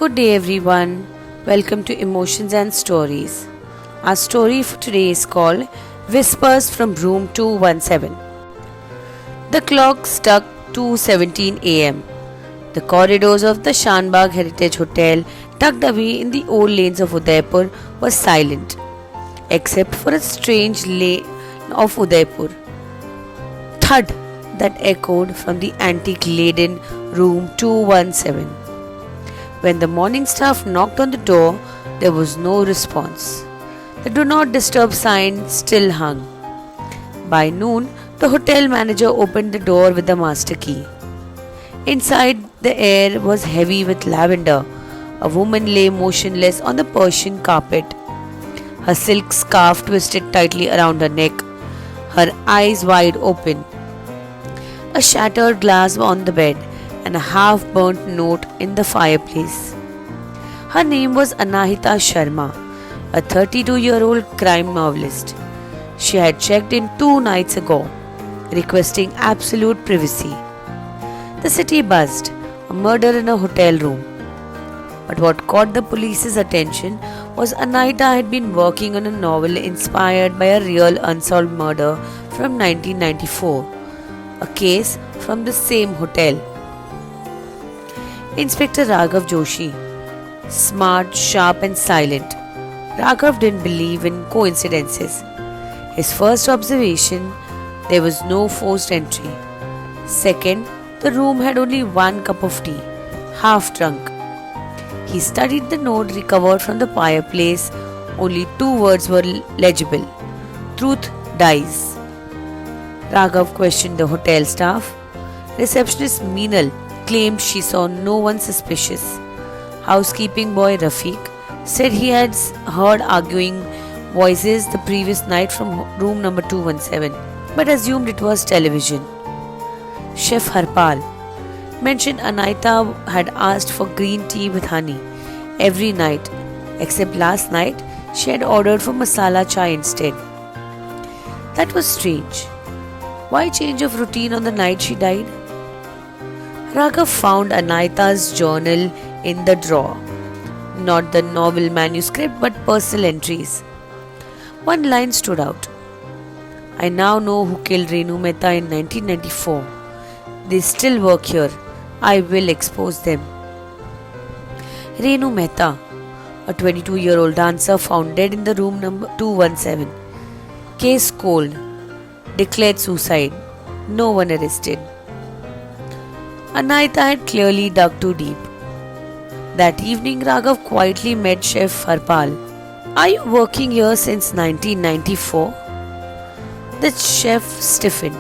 Good day, everyone. Welcome to Emotions and Stories. Our story for today is called Whispers from Room 217. The clock struck 2:17 a.m. The corridors of the Shanbagh Heritage Hotel, tucked away in the old lanes of Udaipur, were silent, except for a strange lane of Udaipur thud that echoed from the antique-laden room 217. When the morning staff knocked on the door, there was no response. The do not disturb sign still hung. By noon, the hotel manager opened the door with the master key. Inside, the air was heavy with lavender. A woman lay motionless on the Persian carpet, her silk scarf twisted tightly around her neck, her eyes wide open. A shattered glass on the bed and a half-burnt note in the fireplace. Her name was Anahita Sharma, a 32-year-old crime novelist. She had checked in 2 nights ago, requesting absolute privacy. The city buzzed, a murder in a hotel room. But what caught the police's attention was Anahita had been working on a novel inspired by a real unsolved murder from 1994, a case from the same hotel. Inspector Raghav Joshi, smart, sharp and silent. Raghav didn't believe in coincidences. His first observation, there was no forced entry. Second, the room had only 1 cup of tea, half drunk. He studied the note recovered from the fireplace. Only 2 words were legible. Truth dies. Raghav questioned the hotel staff. Receptionist Meenal claimed she saw no one suspicious. Housekeeping boy Rafiq said he had heard arguing voices the previous night from room number 217, but assumed it was television. Chef Harpal mentioned Anahita had asked for green tea with honey every night, except last night she had ordered for masala chai instead. That was strange. Why change of routine on the night she died? Raghav found Anahita's journal in the drawer. Not the novel manuscript but personal entries. One line stood out. I now know who killed Renu Mehta in 1994. They still work here. I will expose them. Renu Mehta, a 22-year-old dancer found dead in the room number 217. Case cold. Declared suicide. No one arrested. Anahita had clearly dug too deep. That evening, Raghav quietly met Chef Harpal. Are you working here since 1994? The chef stiffened.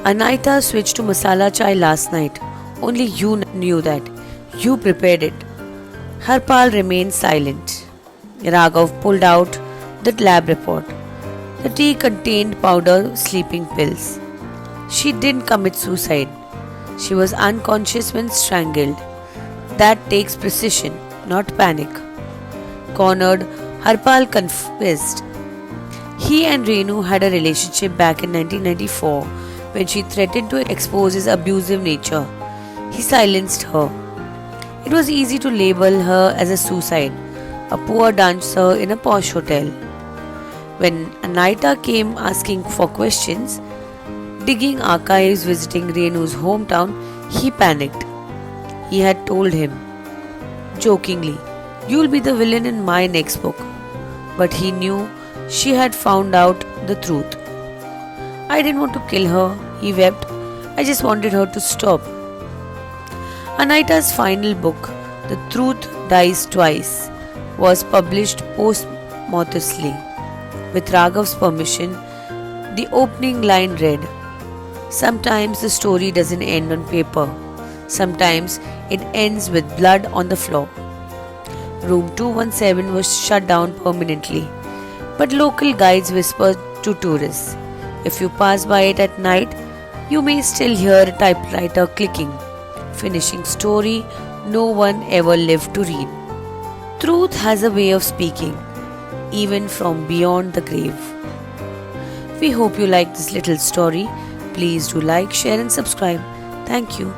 Anahita switched to masala chai last night. Only you knew that. You prepared it. Harpal remained silent. Raghav pulled out the lab report. The tea contained powder sleeping pills. She didn't commit suicide. She was unconscious when strangled. That takes precision, not panic. Cornered, Harpal confessed. He and Renu had a relationship back in 1994 when she threatened to expose his abusive nature. He silenced her. It was easy to label her as a suicide, a poor dancer in a posh hotel. When Anahita came asking for questions, digging archives, visiting Renu's hometown, he panicked. He had told him, jokingly, you'll be the villain in my next book. But he knew she had found out the truth. I didn't want to kill her, he wept. I just wanted her to stop. Anahita's final book, The Truth Dies Twice, was published posthumously. With Raghav's permission, the opening line read, sometimes the story doesn't end on paper. Sometimes it ends with blood on the floor. Room 217 was shut down permanently, but local guides whispered to tourists. If you pass by it at night, you may still hear a typewriter clicking, finishing story no one ever lived to read. Truth has a way of speaking, even from beyond the grave. We hope you like this little story. Please do like, share and subscribe. Thank you.